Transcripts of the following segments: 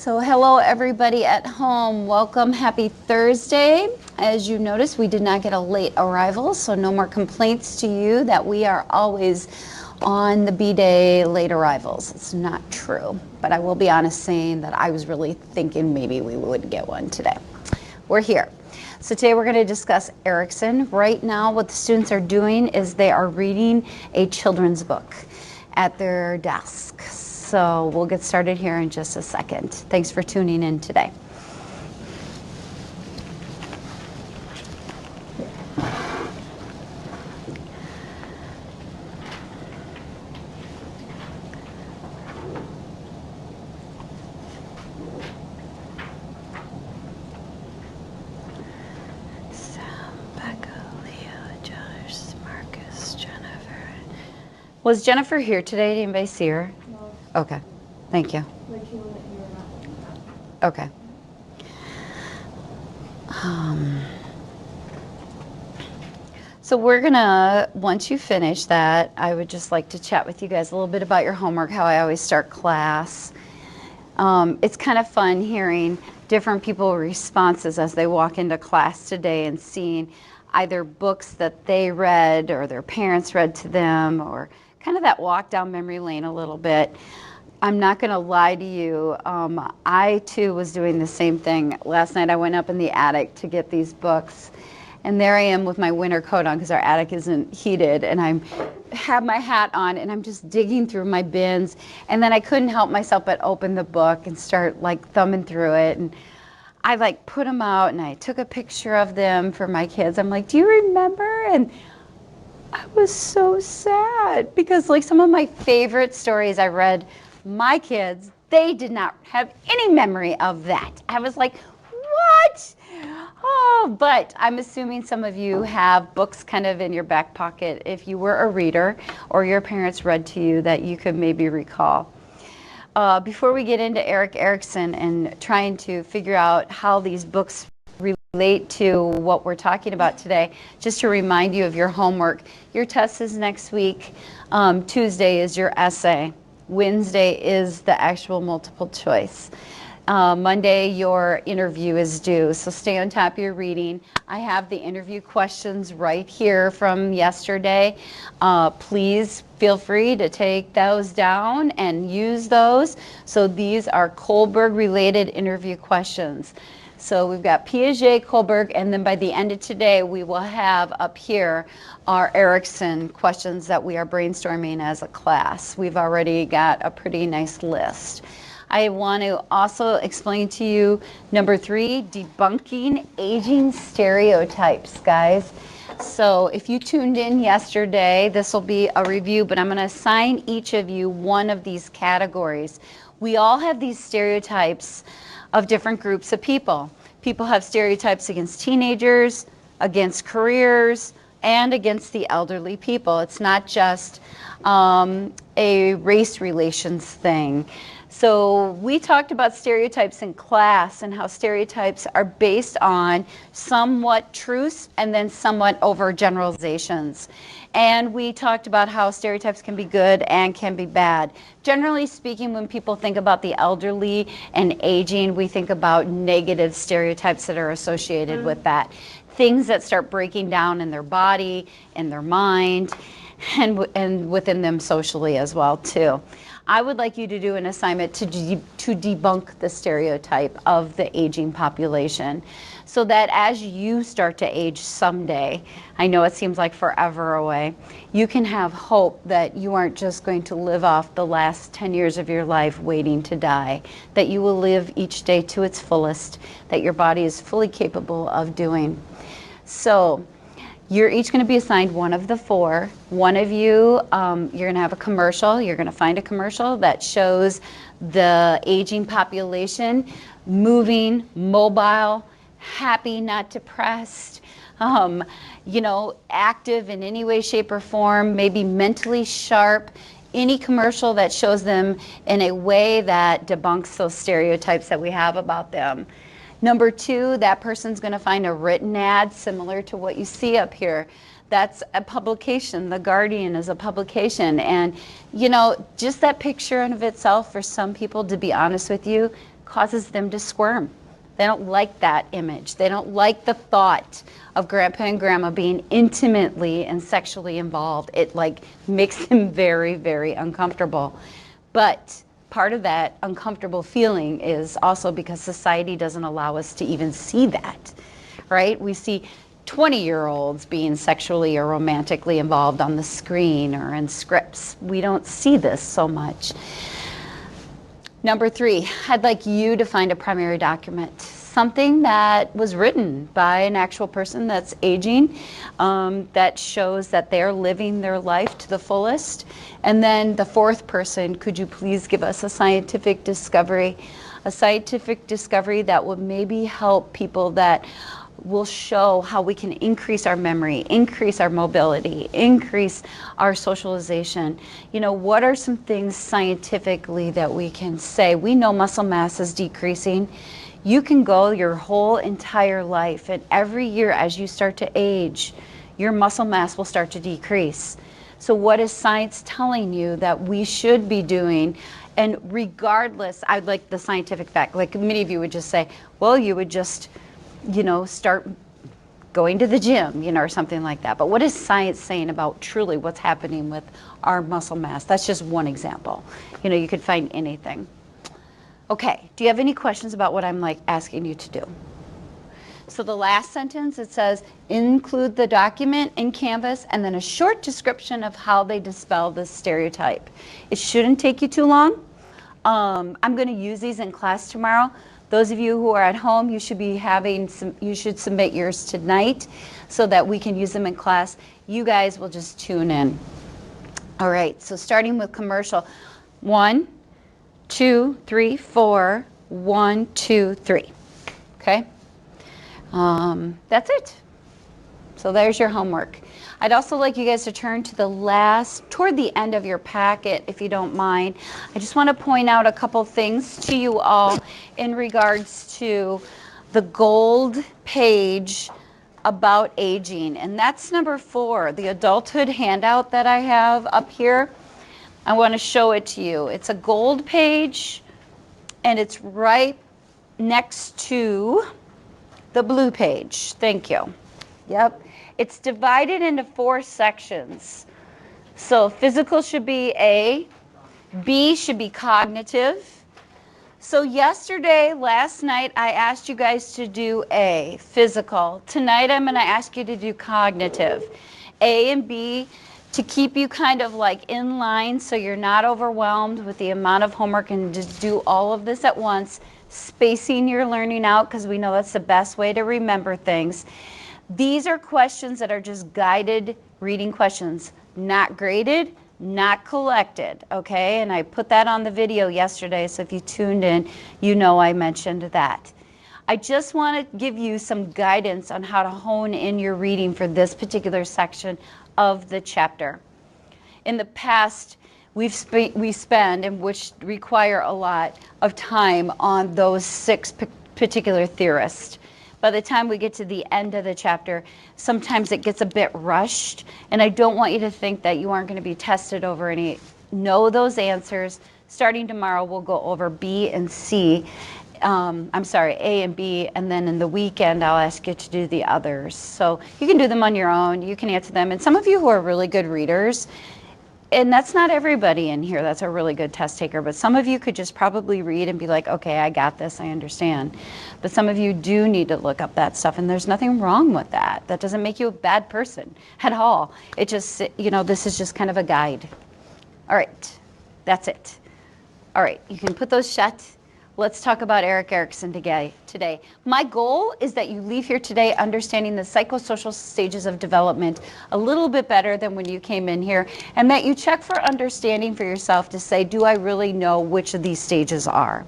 So hello everybody at home. Welcome. Happy Thursday. As you notice, we did not get a late arrival, so no more complaints to you that we are always on the B-Day late arrivals. It's not true, but I will be honest saying that I was really thinking maybe we would get one today. We're here. So today we're going to discuss Erikson. Right now what the students are doing is they are reading a children's book at their desk. So we'll get started here in just a second. Thanks for tuning in today. Was Jennifer here today? Did anybody see her? No. Okay. Thank you. Okay. So we're gonna, once you finish that, I would just like to chat with you guys a little bit about your homework, how I always start class. It's kind of fun hearing different people's responses as they walk into class today and seeing either books that they read or their parents read to them, or kind of that walk down memory lane a little bit. I'm not going to lie to you. I too was doing the same thing. Last night I went up in the attic to get these books, and there I am with my winter coat on because our attic isn't heated, and I have my hat on and I'm just digging through my bins, and then I couldn't help myself but open the book and start like thumbing through it, and I like put them out and I took a picture of them for my kids. I'm like, do you remember? And I was so sad because like some of my favorite stories I read my kids, they did not have any memory of that. I was like, what? Oh, but I'm assuming some of you have books kind of in your back pocket if you were a reader or your parents read to you that you could maybe recall. Before we get into Erik Erikson and trying to figure out how these books relate to what we're talking about today, just to remind you of your homework. Your test is next week. Tuesday is your essay. Wednesday is the actual multiple choice. Monday, your interview is due, so stay on top of your reading. I have the interview questions right here from yesterday. Please feel free to take those down and use those. So these are Kohlberg-related interview questions. So we've got Piaget, Kohlberg, and then by the end of today, we will have up here our Erikson questions that we are brainstorming as a class. We've already got a pretty nice list. I want to also explain to you number 3, debunking aging stereotypes, guys. So if you tuned in yesterday, this will be a review, but I'm going to assign each of you one of these categories. We all have these stereotypes of different groups of people. People have stereotypes against teenagers, against careers, and against the elderly people. It's not just a race relations thing. So we talked about stereotypes in class and how stereotypes are based on somewhat truths and then somewhat overgeneralizations. And we talked about how stereotypes can be good and can be bad. Generally speaking, when people think about the elderly and aging, we think about negative stereotypes that are associated with that. Things that start breaking down in their body, in their mind, and within them socially as well too. I would like you to do an assignment to debunk the stereotype of the aging population so that as you start to age someday, I know it seems like forever away, you can have hope that you aren't just going to live off the last 10 years of your life waiting to die, that you will live each day to its fullest, that your body is fully capable of doing. So you're each going to be assigned one of the 4. One of you, you're going to have a commercial. You're going to find a commercial that shows the aging population moving, mobile, happy, not depressed, active in any way, shape, or form, maybe mentally sharp. Any commercial that shows them in a way that debunks those stereotypes that we have about them. Number 2, that person's going to find a written ad similar to what you see up here. That's a publication. The Guardian is a publication. And, just that picture in of itself, for some people, to be honest with you, causes them to squirm. They don't like that image. They don't like the thought of grandpa and grandma being intimately and sexually involved. It like makes them very, very uncomfortable. But part of that uncomfortable feeling is also because society doesn't allow us to even see that, right? We see 20-year-olds being sexually or romantically involved on the screen or in scripts. We don't see this so much. Number 3, I'd like you to find a primary document, something that was written by an actual person that's aging, that shows that they're living their life to the fullest. And then the 4th person, could you please give us a scientific discovery that would maybe help people, that will show how we can increase our memory, increase our mobility, increase our socialization. You know, what are some things scientifically that we can say? We know muscle mass is decreasing. You can go your whole entire life, and every year as you start to age, your muscle mass will start to decrease. So what is science telling you that we should be doing? And regardless, I'd like the scientific fact, like many of you would just say, well, you would just, you know, start going to the gym, you know, or something like that. But what is science saying about truly what's happening with our muscle mass? That's just one example. You know, you could find anything. Okay, do you have any questions about what I'm like asking you to do? So the last sentence, it says, include the document in Canvas and then a short description of how they dispel this stereotype. It shouldn't take you too long. I'm going to use these in class tomorrow. Those of you who are at home, you should be having you should submit yours tonight so that we can use them in class. You guys will just tune in. All right, so starting with commercial. 1, 2, 3, 4. 1, 2, 3. Okay? That's it. So there's your homework. I'd also like you guys to turn to toward the end of your packet, if you don't mind. I just want to point out a couple things to you all in regards to the gold page about aging. And that's number 4, the adulthood handout that I have up here. I want to show it to you. It's a gold page, and it's right next to the blue page. Thank you. Yep. It's divided into 4 sections. So physical should be A, B should be cognitive. So last night, I asked you guys to do A, physical. Tonight, I'm going to ask you to do cognitive. A and B, to keep you kind of like in line so you're not overwhelmed with the amount of homework and just do all of this at once, spacing your learning out, because we know that's the best way to remember things. These are questions that are just guided reading questions, not graded, not collected, okay? And I put that on the video yesterday, so if you tuned in, you know I mentioned that. I just want to give you some guidance on how to hone in your reading for this particular section of the chapter. In the past, we spend, and which require a lot of time, on those 6 particular theorists. By the time we get to the end of the chapter, sometimes it gets a bit rushed, and I don't want you to think that you aren't going to be tested over any. Know those answers. Starting tomorrow, we'll go over B and C. A and B, and then in the weekend, I'll ask you to do the others. So you can do them on your own. You can answer them. And some of you who are really good readers, and that's not everybody in here that's a really good test taker, but some of you could just probably read and be like, okay, I got this, I understand. But some of you do need to look up that stuff, and there's nothing wrong with that. That doesn't make you a bad person at all. It just, you know, this is just kind of a guide. All right, that's it. All right, you can put those shut. Let's talk about Erik Erikson today. My goal is that you leave here today understanding the psychosocial stages of development a little bit better than when you came in here, and that you check for understanding for yourself to say, do I really know which of these stages are?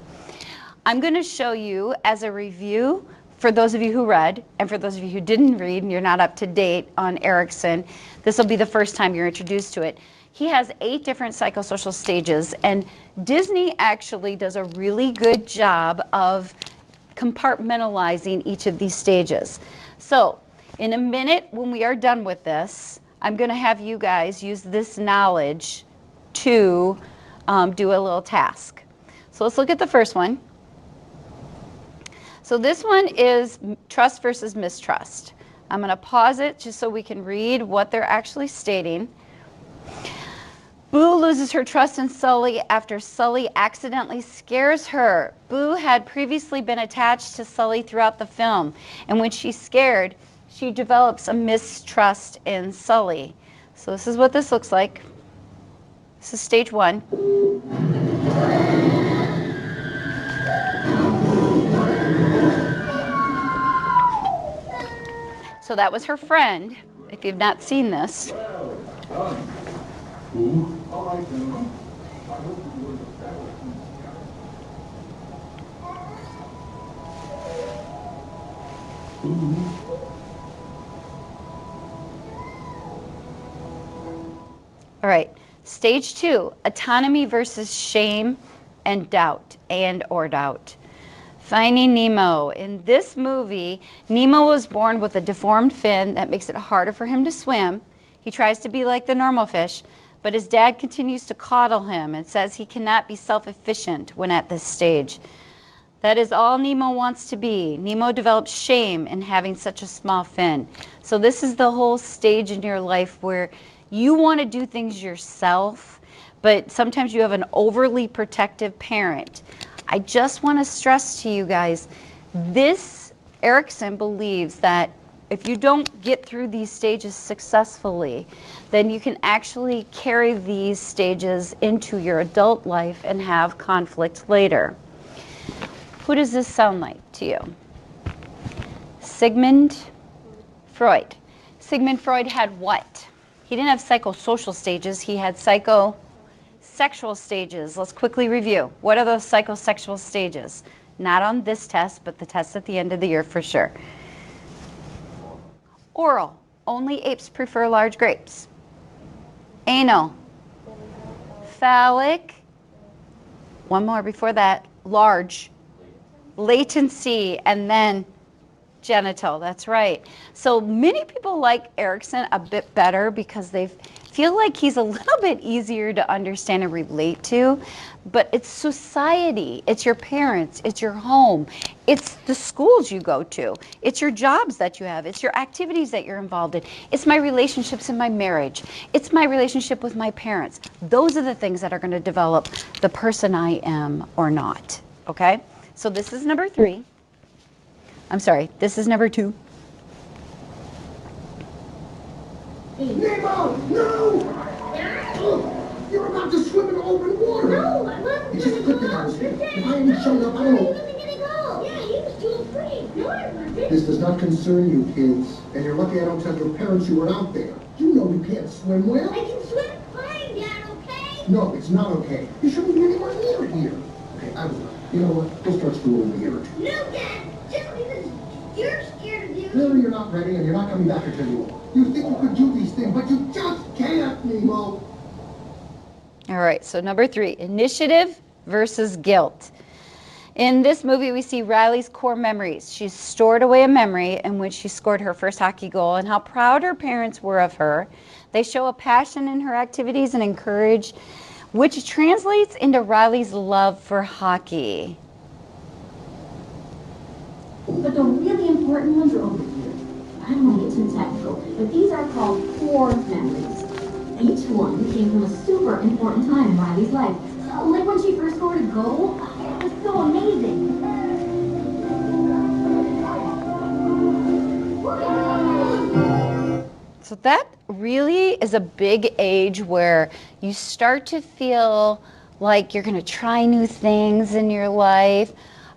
I'm going to show you as a review, for those of you who read, and for those of you who didn't read and you're not up to date on Erikson, this will be the first time you're introduced to it. He has 8 different psychosocial stages, and Disney actually does a really good job of compartmentalizing each of these stages. So in a minute, when we are done with this, I'm going to have you guys use this knowledge to do a little task. So let's look at the first one. So this one is trust versus mistrust. I'm going to pause it just so we can read what they're actually stating. Boo loses her trust in Sully after Sully accidentally scares her. Boo had previously been attached to Sully throughout the film, and when she's scared, she develops a mistrust in Sully. So this is what this looks like. This is stage 1. So that was her friend, if you've not seen this. All right, stage 2, autonomy versus shame and doubt, or doubt. Finding Nemo. In this movie, Nemo was born with a deformed fin that makes it harder for him to swim. He tries to be like the normal fish, but his dad continues to coddle him and says he cannot be self-efficient when at this stage. That is all Nemo wants to be. Nemo develops shame in having such a small fin. So this is the whole stage in your life where you want to do things yourself, but sometimes you have an overly protective parent. I just want to stress to you guys, this Erikson believes that if you don't get through these stages successfully, then you can actually carry these stages into your adult life and have conflict later. Who does this sound like to you? Sigmund Freud. Sigmund Freud had what? He didn't have psychosocial stages, he had psychosexual stages. Let's quickly review. What are those psychosexual stages? Not on this test, but the test at the end of the year for sure. Oral. Only apes prefer large grapes. Anal. Phallic. One more before that. Large. Latency. And then genital. That's right. So many people like Erikson a bit better because they feel like he's a little bit easier to understand and relate to, but it's society, it's your parents, it's your home, it's the schools you go to, it's your jobs that you have, it's your activities that you're involved in, it's my relationships in my marriage, it's my relationship with my parents. Those are the things that are going to develop the person I am or not, okay? So this is number 3. I'm sorry, this is number 2. Nemo! No! You're about to swim in open water! No, I wasn't. It's just a quick thing I was here. If I hadn't shown up, I don't know. He wasn't gonna go. Yeah, he was too afraid. No, I wasn't. This does not concern you, kids. And you're lucky I don't tell your parents you were out there. You know you can't swim well. I can swim fine, Dad, okay? No, it's not okay. You shouldn't be anywhere near here. Okay, I was right. You know what? We'll start school in a year or 2. No, Dad, just because you're scared of you. Clearly you're not ready and you're not coming back until you are. You think you could do these things, but you just can't, Nemo. All right, so number 3, initiative versus guilt. In this movie, we see Riley's core memories. She's stored away a memory in which she scored her first hockey goal and how proud her parents were of her. They show a passion in her activities and encourage, which translates into Riley's love for hockey. But the really important ones are over here. I don't want to get too technical, but these are called core memories. Each one came from a super important time in Riley's life. Like when she first scored a goal. It was so amazing. So that really is a big age where you start to feel like you're going to try new things in your life.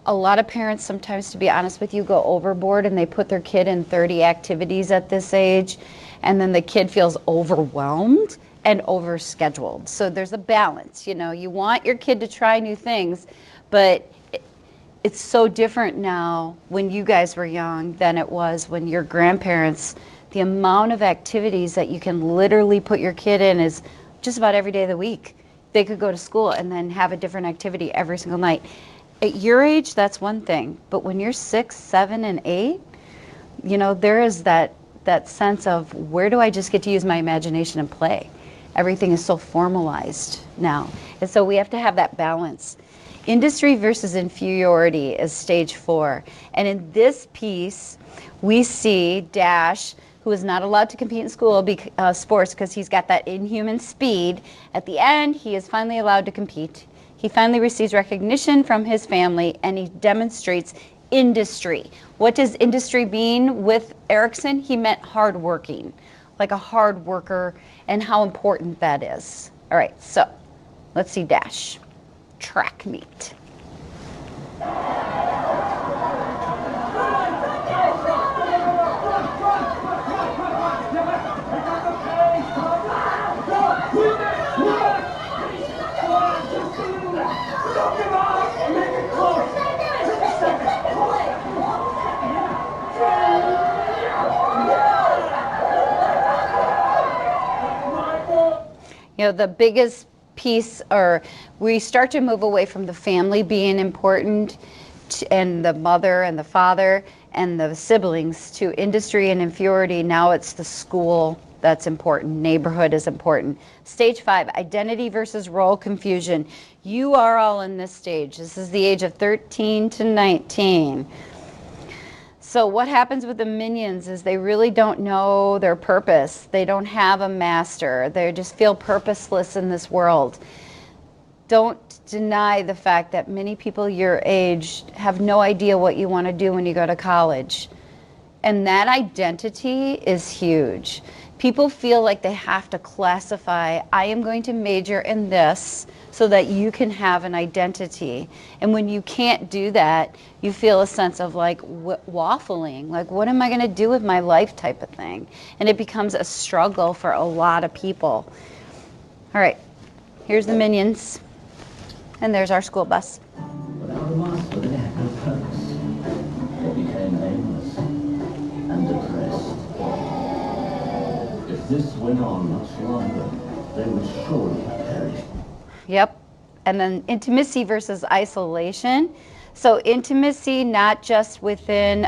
A lot of parents sometimes, to be honest with you, go overboard and they put their kid in 30 activities at this age, and then the kid feels overwhelmed and overscheduled. So there's a balance, you know. You want your kid to try new things, but it's so different now when you guys were young than it was when your grandparents. The amount of activities that you can literally put your kid in is just about every day of the week. They could go to school and then have a different activity every single night. At your age, that's one thing, but when you're 6, 7, and 8, you know, there is that sense of where do I just get to use my imagination and play? Everything is so formalized now, and so we have to have that balance. Industry versus inferiority is stage 4. And in this piece, we see Dash, who is not allowed to compete in school sports because he's got that inhuman speed. At the end, he is finally allowed to compete. He finally receives recognition from his family, and he demonstrates industry. What does industry mean with Erikson? He meant hardworking, like a hard worker, and how important that is. All right, so let's see Dash. Track meet. You know, the biggest piece, or we start to move away from the family being important and the mother and the father and the siblings to industry and inferiority. Now it's the school that's important. Neighborhood is important. Stage 5, identity versus role confusion. You are all in this stage. This is the age of 13 to 19. So what happens with the minions is they really don't know their purpose. They don't have a master. They just feel purposeless in this world. Don't deny the fact that many people your age have no idea what you want to do when you go to college. And that identity is huge. People feel like they have to classify, I am going to major in this so that you can have an identity. And when you can't do that, you feel a sense of like waffling, like what am I going to do with my life type of thing. And it becomes a struggle for a lot of people. All right, here's the minions. And there's our school bus. Without a master, they had no purpose. They became aimless and depressed. If this went on much longer, they would surely perish. Yep. And then intimacy versus isolation. So intimacy, not just within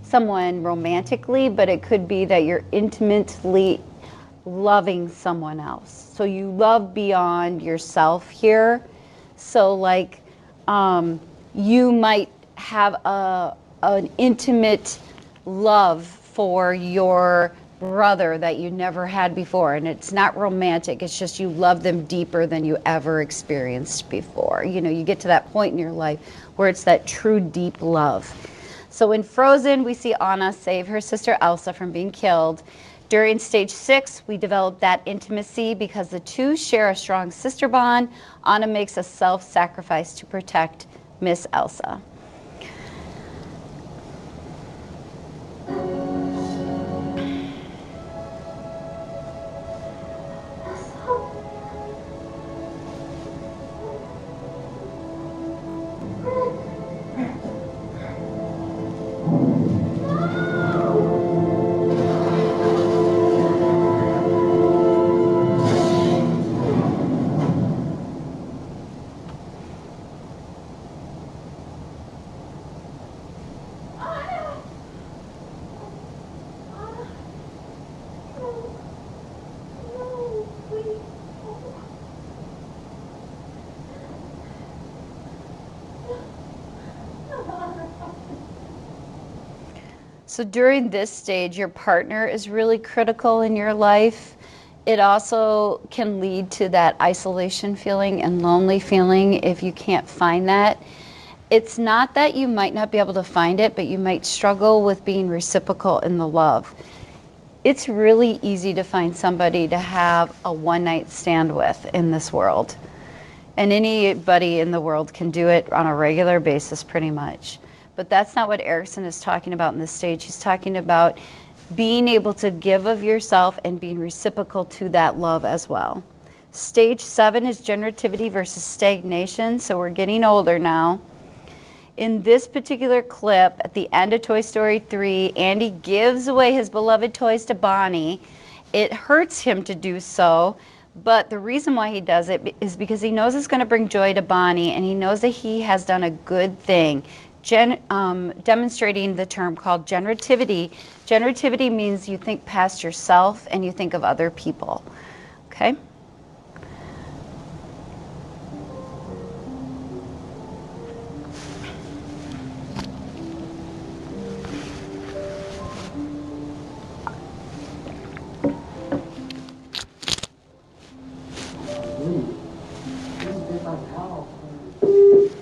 someone romantically, but it could be that you're intimately loving someone else. So you love beyond yourself here. So like you might have an intimate love for your brother that you never had before, and it's not romantic, it's just you love them deeper than you ever experienced before. You know, you get to that point in your life where it's that true deep love. So in Frozen, we see Anna save her sister Elsa from being killed. During stage 6, we develop that intimacy because the two share a strong sister bond. Anna makes a self-sacrifice to protect Miss Elsa. So during this stage, your partner is really critical in your life. It also can lead to that isolation feeling and lonely feeling if you can't find that. It's not that you might not be able to find it, but you might struggle with being reciprocal in the love. It's really easy to find somebody to have a one-night stand with in this world. And anybody in the world can do it on a regular basis pretty much. But that's not what Erikson is talking about in this stage. He's talking about being able to give of yourself and being reciprocal to that love as well. Stage 7 is generativity versus stagnation, so we're getting older now. In this particular clip, at the end of Toy Story 3, Andy gives away his beloved toys to Bonnie. It hurts him to do so, but the reason why he does it is because he knows it's going to bring joy to Bonnie, and he knows that he has done a good thing. Demonstrating the term called generativity. Generativity means you think past yourself and you think of other people. Okay?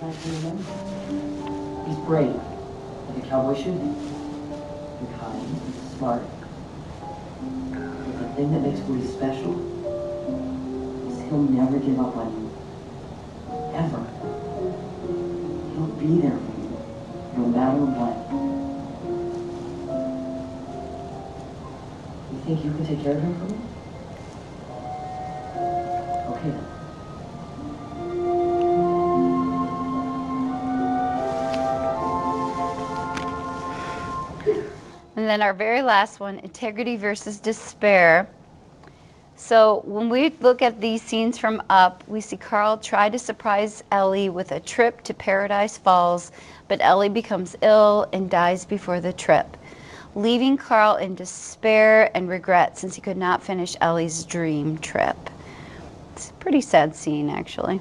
I can remember. He's brave, like a cowboy should be. And kind, and smart. But the thing that makes Woody special is he'll never give up on you. Ever. He'll be there for you, no matter what. You think you can take care of him for me? Okay then. And then our very last one, integrity versus despair. So when we look at these scenes from Up, we see Carl try to surprise Ellie with a trip to Paradise Falls, but Ellie becomes ill and dies before the trip, leaving Carl in despair and regret since he could not finish Ellie's dream trip. It's a pretty sad scene, actually.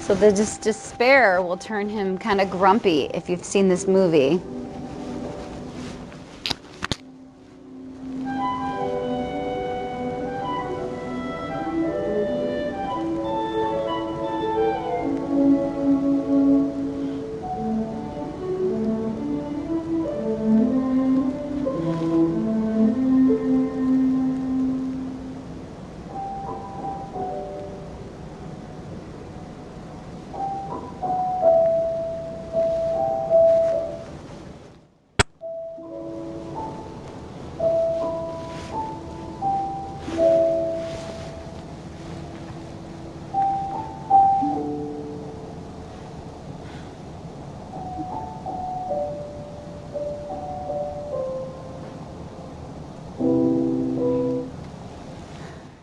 So the despair will turn him kind of grumpy if you've seen this movie.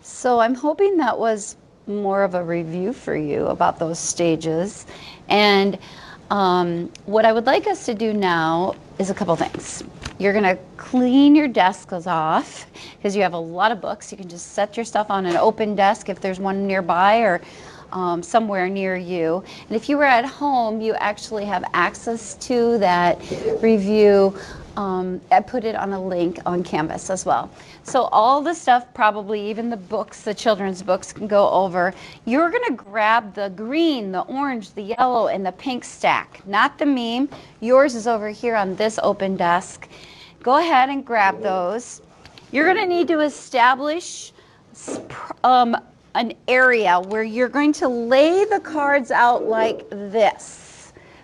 So I'm hoping that was more of a review for you about those stages. And what I would like us to do now is a couple things. You're gonna clean your desks off because you have a lot of books. You can just set your stuff on an open desk if there's one nearby or somewhere near you. And if you were at home, you actually have access to that review. I put it on a link on Canvas as well. So all the stuff, probably even the books, the children's books, can go over. You're gonna grab the green, the orange, the yellow, and the pink stack, not the meme. Yours is over here on this open desk. Go ahead and grab those. You're gonna need to establish an area where you're going to lay the cards out like this.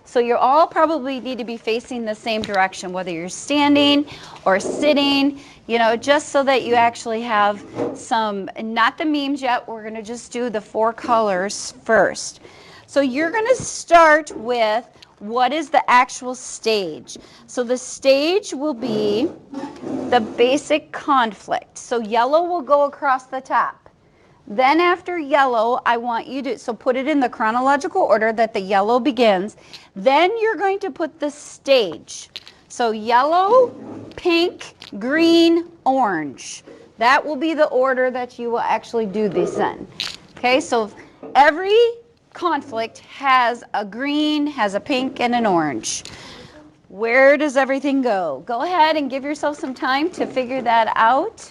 So you all probably need to be facing the same direction, whether you're standing or sitting, you know, just so that you actually have some, not the memes yet, we're gonna just do the 4 colors first. So you're gonna start with what is the actual stage. So the stage will be the basic conflict. So yellow will go across the top. Then after yellow, I want you to, so put it in the chronological order that the yellow begins. Then you're going to put the stage. So yellow, pink, green, orange. That will be the order that you will actually do this in. Okay, so every conflict has a green, has a pink, and an orange. Where does everything go? Go ahead and give yourself some time to figure that out.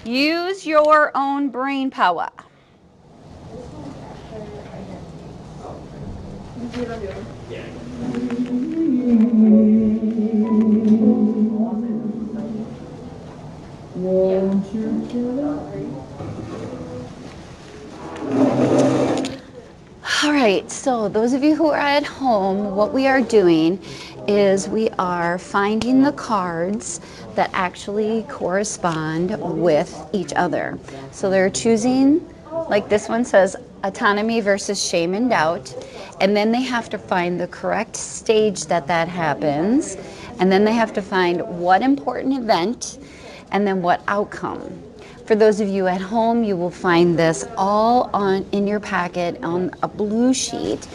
Use your own brain power. All right, so those of you who are at home, what we are doing is we are finding the cards that actually correspond with each other. So they're choosing, like this one says, autonomy versus shame and doubt. And then they have to find the correct stage that happens. And then they have to find what important event and then what outcome. For those of you at home, you will find this all in your packet on a blue sheet.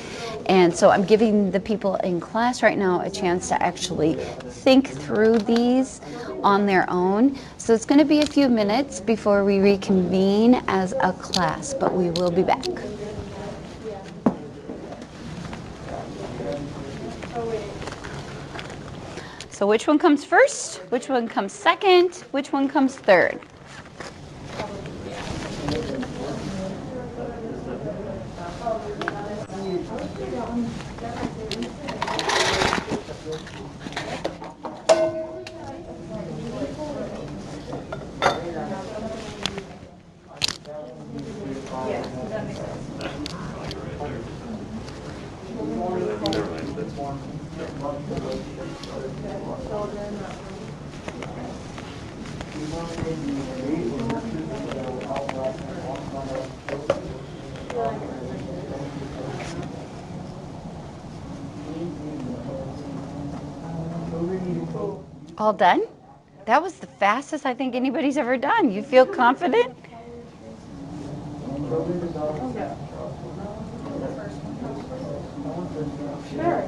And so I'm giving the people in class right now a chance to actually think through these on their own. So it's going to be a few minutes before we reconvene as a class, but we will be back. So which one comes first? Which one comes second? Which one comes third? All done? That was the fastest I think anybody's ever done. You feel confident?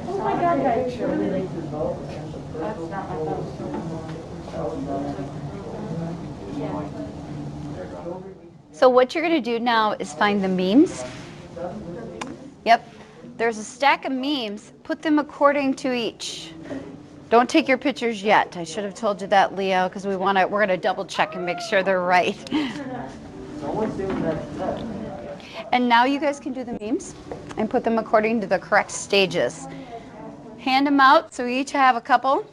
Oh my God, guys. So what you're going to do now is find the memes. Yep. There's a stack of memes. Put them according to each. Don't take your pictures yet. I should have told you that, Leo, because we're going to double check and make sure they're right. And now you guys can do the memes and put them according to the correct stages. Hand them out so we each have a couple.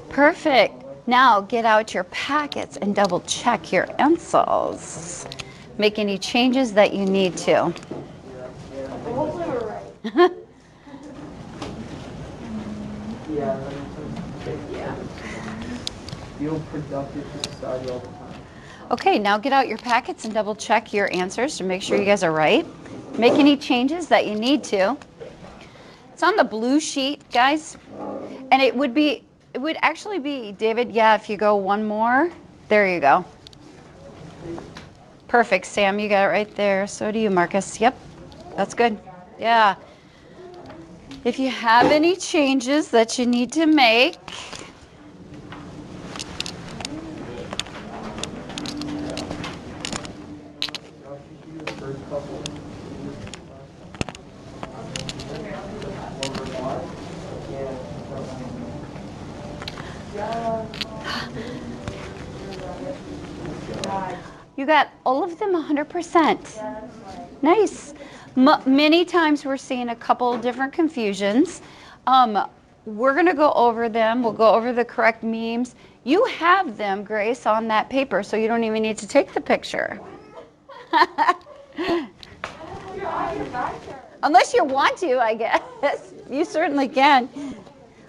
Perfect. Now get out your packets and double check your answers. Make any changes that you need to. Hopefully we're right. Yeah. Feel productive to society all the time. Okay, now get out your packets and double check your answers to make sure you guys are right. Make any changes that you need to. It's on the blue sheet, guys. And it would actually be, David, yeah, if you go one more. There you go. Perfect, Sam, you got it right there. So do you, Marcus. Yep, that's good. Yeah. If you have any changes that you need to make, you got all of them 100%. Nice. Many times we're seeing a couple different confusions. We're going to go over them. We'll go over the correct memes. You have them, Grace, on that paper, so you don't even need to take the picture. Unless you want to, I guess. You certainly can.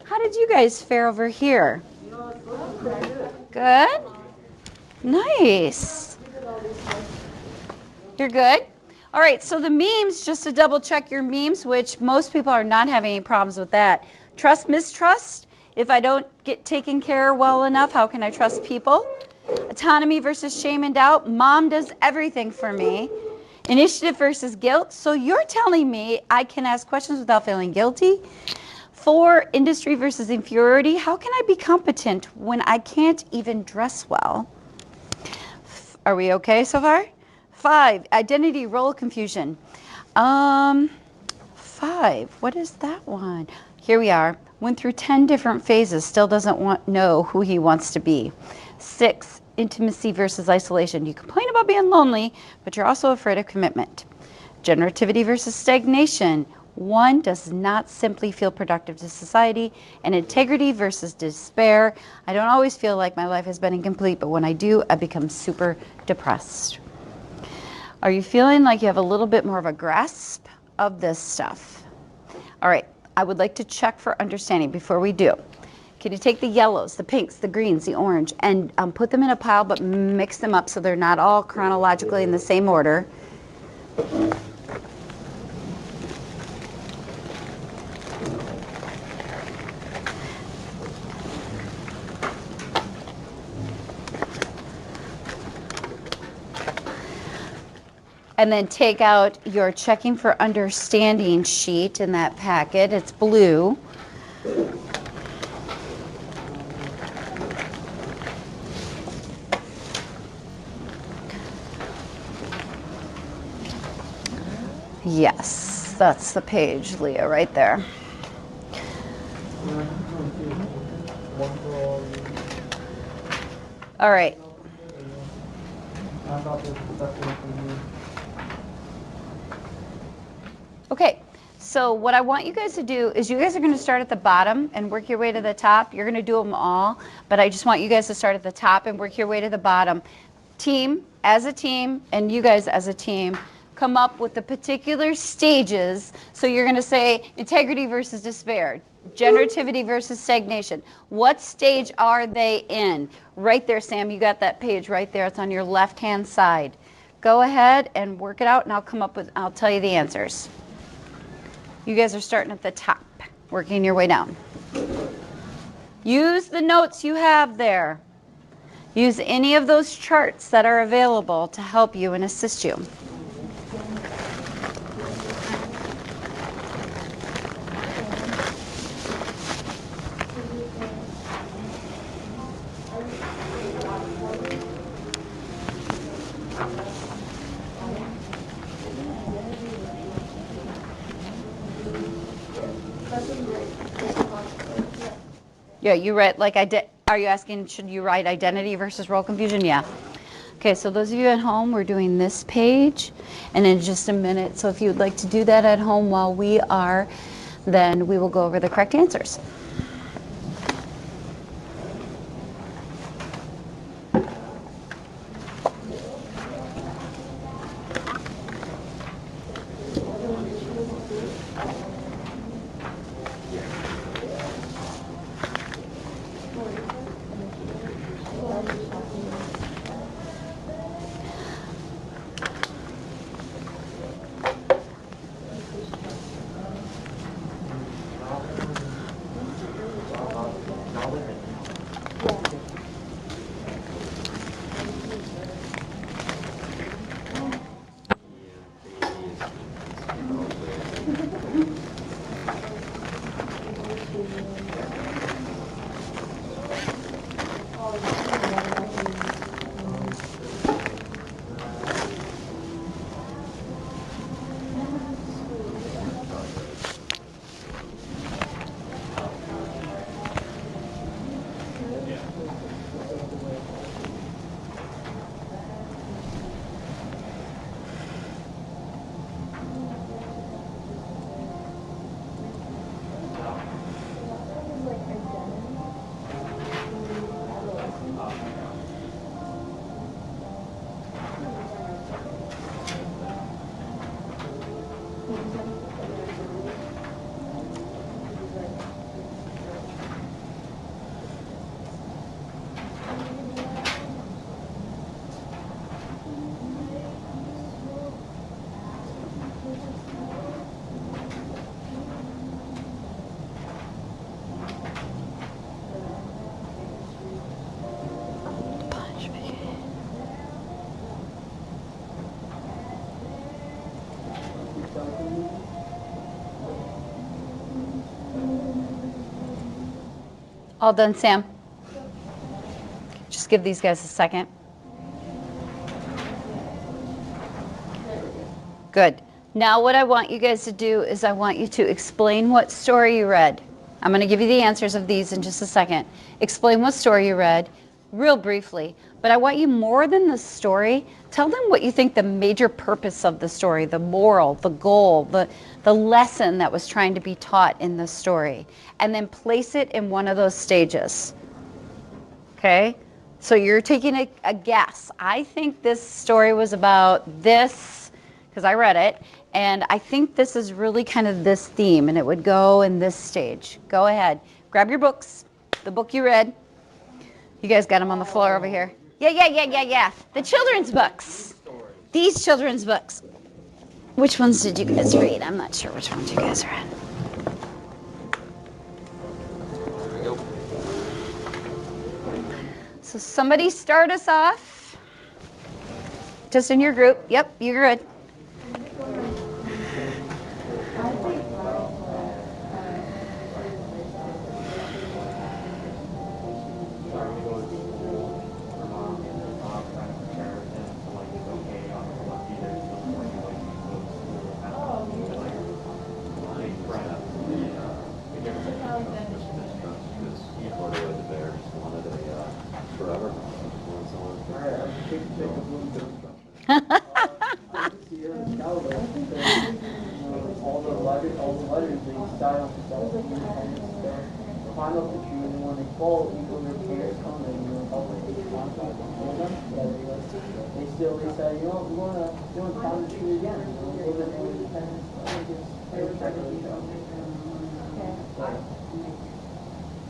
How did you guys fare over here? Good? Nice. You're good? All right, so the memes, just to double check your memes, which most people are not having any problems with that. Trust, mistrust. If I don't get taken care of well enough, how can I trust people? Autonomy versus shame and doubt. Mom does everything for me. Initiative versus guilt. So you're telling me I can ask questions without feeling guilty. 4, industry versus inferiority. How can I be competent when I can't even dress well? Are we okay so far? 5, identity role confusion. 5, what is that one? Here we are. Went through 10 different phases, still doesn't know who he wants to be. 6, intimacy versus isolation. You complain about being lonely, but you're also afraid of commitment. Generativity versus stagnation. 1 does not simply feel productive to society. And integrity versus despair. I don't always feel like my life has been incomplete, but when I do, I become super depressed. Are you feeling like you have a little bit more of a grasp of this stuff? All right, I would like to check for understanding before we do. Can you take the yellows, the pinks, the greens, the orange, and put them in a pile, but mix them up so they're not all chronologically in the same order? and then take out your checking for understanding sheet in that packet. It's blue. Yes, that's the page, Leah, right there. All right. Okay, so what I want you guys to do is you guys are going to start at the bottom and work your way to the top. You're going to do them all, but I just want you guys to start at the top and work your way to the bottom. Team, as a team, and you guys as a team, come up with the particular stages. So you're going to say integrity versus despair, generativity versus stagnation. What stage are they in? Right there, Sam, you got that page right there. It's on your left-hand side. Go ahead and work it out, and I'll tell you the answers. You guys are starting at the top, working your way down. Use the notes you have there. Use any of those charts that are available to help you and assist you. Yeah, you read, like, are you asking, should you write identity versus role confusion? Yeah. Okay, so those of you at home, we're doing this page, and in just a minute, so if you'd like to do that at home while we are, then we will go over the correct answers. All done, Sam? Just give these guys a second. Good. Now what I want you guys to do is I want you to explain what story you read. I'm going to give you the answers of these in just a second. Explain what story you read, real briefly. But I want you, more than the story, tell them what you think the major purpose of the story, the moral, the goal, the lesson that was trying to be taught in the story. And then place it in one of those stages. Okay? So you're taking a guess. I think this story was about this, because I read it, and I think this is really kind of this theme, and it would go in this stage. Go ahead. Grab your books, the book you read. You guys got them on the floor over here. Yeah. The children's books. These children's books. Which ones did you guys read? I'm not sure which ones you guys read. So somebody start us off. Just in your group. Yep, you're good. climb up the tree, and then when they fall, you go their parents come and you know, help them take the contract and hold them. Yeah, they say, you know, we want to climb the tree again. You know, go there with the parents.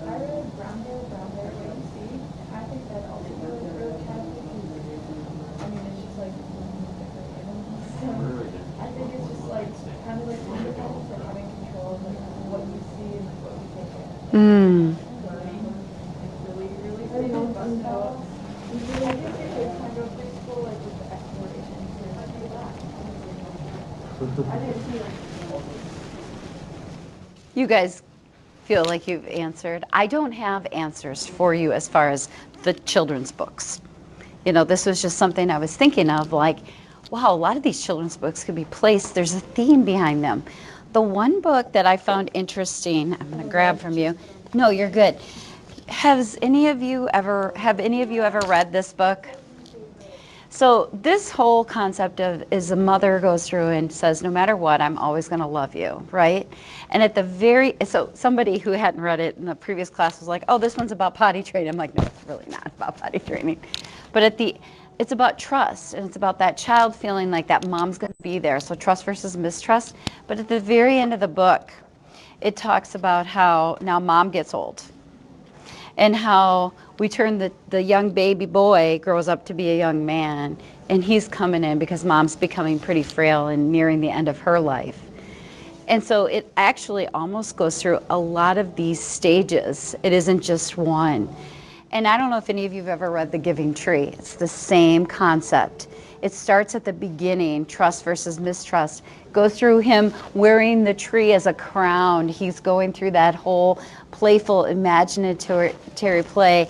I read Brown Bear, Wait and See. I think that also really Catholic. I mean, it's just like different animals. So I think it's just like kind of like wonderful for having control of like what you see and like what you take in. Mm. It's really, really cool. I think they should kind of go preschool like with the exploration to like do that. I didn't see like. You guys feel like you've answered. I don't have answers for you as far as the children's books. You know, this was just something I was thinking of, like, wow, a lot of these children's books could be placed. There's a theme behind them. The one book that I found interesting, I'm going to grab from you. No, you're good. Have any of you ever read this book? So this whole concept of is a mother goes through and says, no matter what, I'm always going to love you, right? And at the so somebody who hadn't read it in the previous class was like, oh, this one's about potty training. I'm like, no, it's really not about potty training. But it's about trust, and it's about that child feeling like that mom's going to be there. So trust versus mistrust. But at the very end of the book, it talks about how now mom gets old, and how we turn the young baby boy grows up to be a young man, and he's coming in because mom's becoming pretty frail and nearing the end of her life. And so it actually almost goes through a lot of these stages. It isn't just one. And I don't know if any of you have ever read The Giving Tree. It's the same concept. It starts at the beginning, trust versus mistrust. Goes through him wearing the tree as a crown. He's going through that whole playful, imaginative play,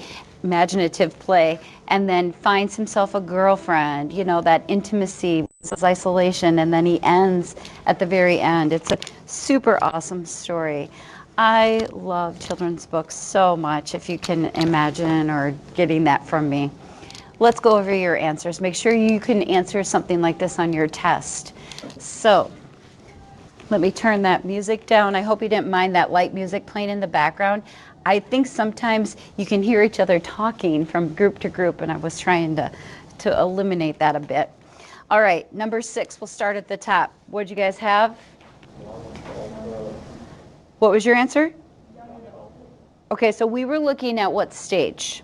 and then finds himself a girlfriend, you know, that intimacy versus isolation, and then he ends at the very end. It's a super awesome story. I love children's books so much, if you can imagine or getting that from me. Let's go over your answers. Make sure you can answer something like this on your test. So let me turn that music down. I hope you didn't mind that light music playing in the background. I think sometimes you can hear each other talking from group to group, and I was trying to eliminate that a bit. All right, number 6, we'll start at the top. What did you guys have? What was your answer? Okay, so we were looking at what stage?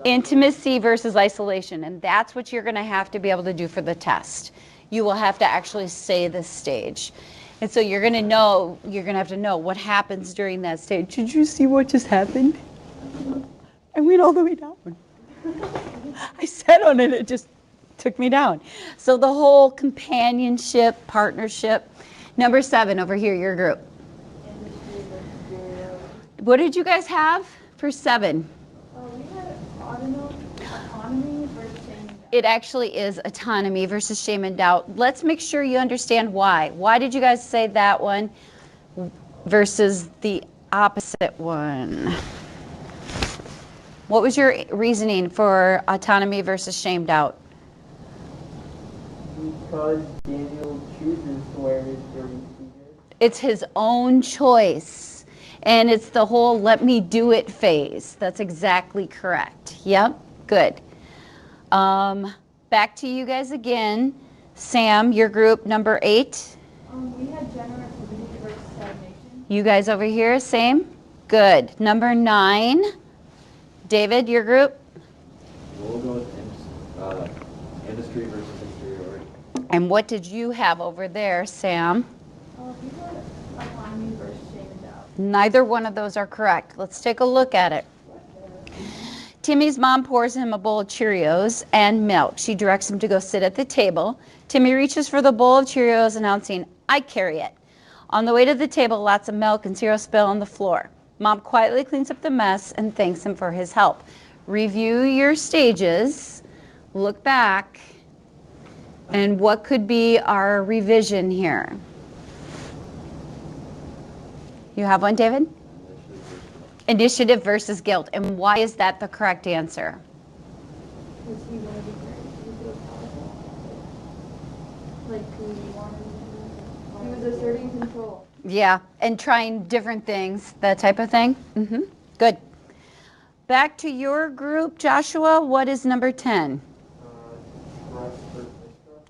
Intimacy versus isolation, and that's what you're going to have to be able to do for the test. You will have to actually say the stage. And so you're going to have to know what happens during that stage. Did you see what just happened? I went all the way down. I sat on it, it just took me down. So the whole companionship, partnership. Number 7 over here, your group. What did you guys have for 7? We had autonomy versus shame. It actually is autonomy versus shame and doubt. Let's make sure you understand why. Why did you guys say that one versus the opposite one? What was your reasoning for autonomy versus shame doubt? Because Daniel chooses to wear his dirty t-shirt. It's his own choice. And it's the whole let me do it phase. That's exactly correct. Yep, good. Back to you guys again. Sam, your group, number 8. We had generosity versus stagnation. You guys over here, same? Good. Number 9. David, your group? We'll go with industry versus inferiority. And what did you have over there, Sam? We had autonomy versus shame and doubt. Neither one of those are correct. Let's take a look at it. Timmy's mom pours him a bowl of Cheerios and milk. She directs him to go sit at the table. Timmy reaches for the bowl of Cheerios, announcing, "I carry it." On the way to the table, lots of milk and cereal spill on the floor. Mom quietly cleans up the mess and thanks him for his help. Review your stages, look back, and what could be our revision here? You have one, David? Initiative versus guilt. And why is that the correct answer? Because he wanted to be great. He feels powerful. Like, he was asserting control. Yeah, and trying different things, that type of thing. Good. Back to your group, Joshua. What is number 10?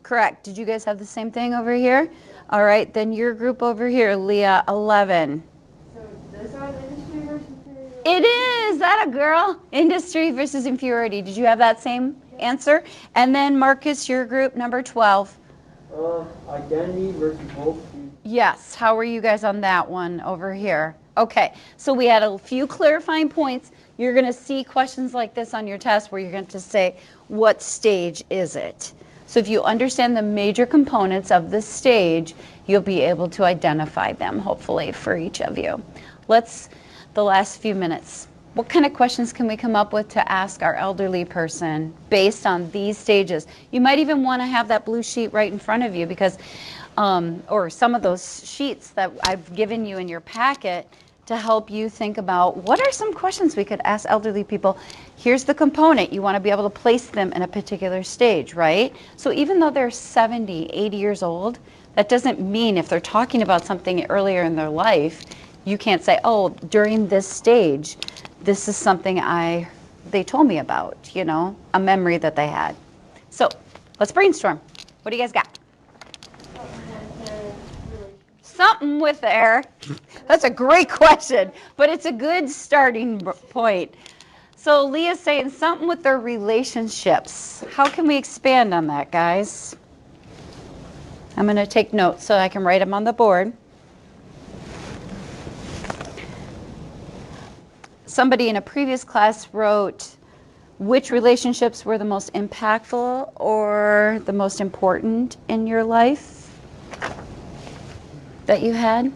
Correct. Did you guys have the same thing over here? All right, then your group over here, Leah, 11. So those are the industry versus inferiority. It is. That a girl? Industry versus inferiority. Did you have that same answer? And then Marcus, your group, number 12. Identity versus both. Yes. How were you guys on that one over here? Okay. So we had a few clarifying points. You're going to see questions like this on your test where you're going to say, what stage is it? So if you understand the major components of the stage, you'll be able to identify them, hopefully, for each of you. The last few minutes. What kind of questions can we come up with to ask our elderly person based on these stages? You might even want to have that blue sheet right in front of you because, or some of those sheets that I've given you in your packet to help you think about what are some questions we could ask elderly people. Here's the component. You want to be able to place them in a particular stage, right? So even though they're 70, 80 years old, that doesn't mean if they're talking about something earlier in their life, you can't say, oh, during this stage, this is something they told me about, you know, a memory that they had. So let's brainstorm. What do you guys got? Something with there. That's a great question, but it's a good starting point. So Leah's saying something with their relationships. How can we expand on that, guys? I'm going to take notes so I can write them on the board. Somebody in a previous class wrote which relationships were the most impactful or the most important in your life that you had?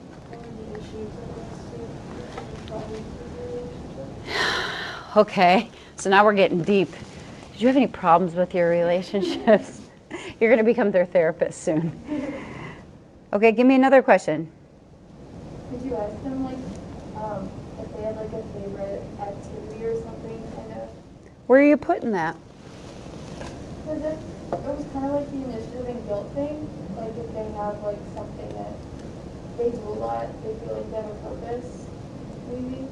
Okay, so now we're getting deep. Did you have any problems with your relationships? You're going to become their therapist soon. Okay, give me another question. Did you ask them, like, if they had, like, a favorite activity or something, kind of? Where are you putting that? Because it was kind of like the initiative and guilt thing. Like, if they have, like, something that they do a lot, they feel like they have a purpose, maybe?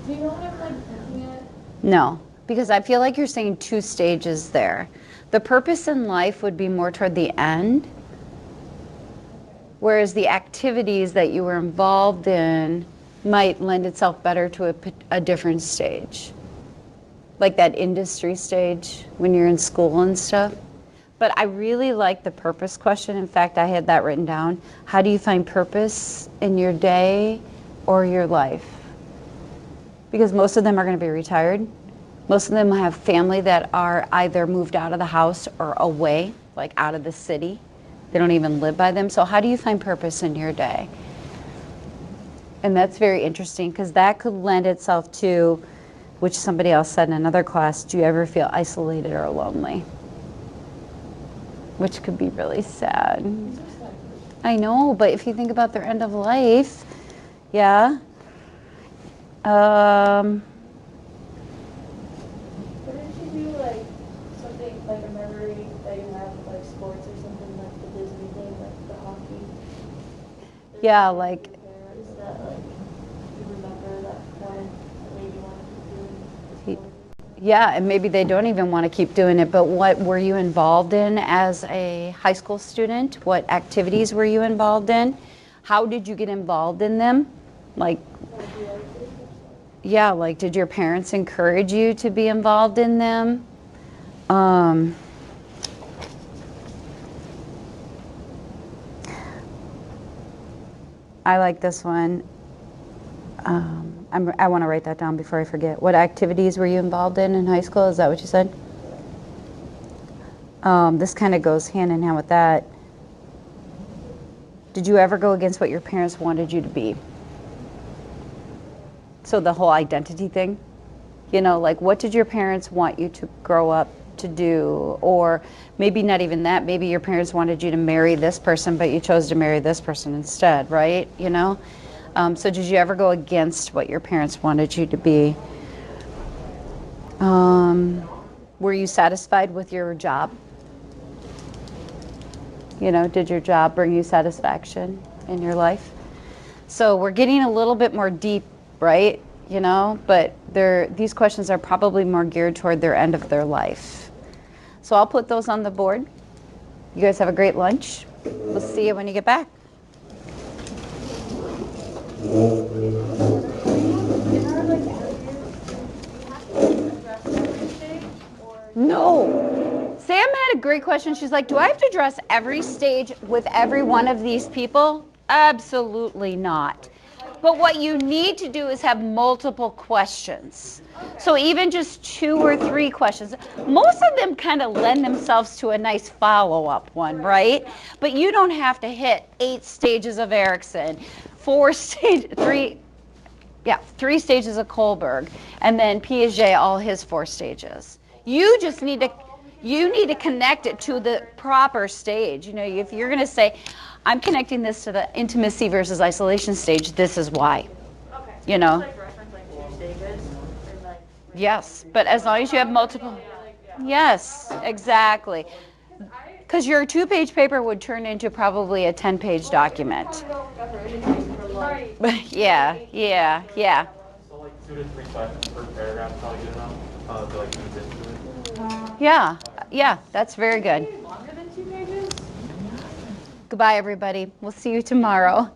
Do you know what I'm, like, thinking at? No, because I feel like you're saying two stages there. The purpose in life would be more toward the end, whereas the activities that you were involved in might lend itself better to a different stage, like that industry stage when you're in school and stuff. But I really like the purpose question. In fact, I had that written down. How do you find purpose in your day or your life? Because most of them are going to be retired. Most of them have family that are either moved out of the house or away, like out of the city. They don't even live by them. So how do you find purpose in your day? And that's very interesting because that could lend itself to, which somebody else said in another class, do you ever feel isolated or lonely? Which could be really sad. I know, but if you think about their end of life, yeah. What did you do, like, something, like a memory that you have with, like, sports or something, like the Disney thing, like the hockey? Yeah, like, Is that, like, you remember that one that made you want to keep doing the sport? yeah, and maybe they don't even want to keep doing it, but what were you involved in as a high school student? What activities were you involved in? How did you get involved in them? Like, yeah, like did your parents encourage you to be involved in them? I like this one. I want to write that down before I forget. What activities were you involved in high school? Is that what you said? This kind of goes hand in hand with that. Did you ever go against what your parents wanted you to be? So the whole identity thing, you know, like what did your parents want you to grow up to do? Or maybe not even that, maybe your parents wanted you to marry this person, but you chose to marry this person instead, right? You know? So did you ever go against what your parents wanted you to be? Were you satisfied with your job? did your job bring you satisfaction in your life? So we're getting a little bit more deep, right? But these questions are probably more geared toward their end of their life. So I'll put those on the board. You guys have a great lunch. We'll see you when you get back. No. Sam had a great question. She's like, do I have to address every stage with every one of these people? Absolutely not. But what you need to do is have multiple questions. So even just 2 or 3 questions. Most of them kind of lend themselves to a nice follow-up one, right? But you don't have to hit 8 stages of Erikson, 3 stages of Kohlberg, and then Piaget, all his 4 stages. You just need to connect it to the proper stage. If you're going to say, I'm connecting this to the intimacy versus isolation stage, this is why. Okay. Reference 2 stages? Yes, but as long as you have multiple. Yes, exactly. Because your 2-page paper would turn into probably a 10-page document. Yeah. So 2 to 3 questions per paragraph is probably good enough to ease into it. Yeah, that's very good. Longer than 2 pages? Goodbye, everybody. We'll see you tomorrow.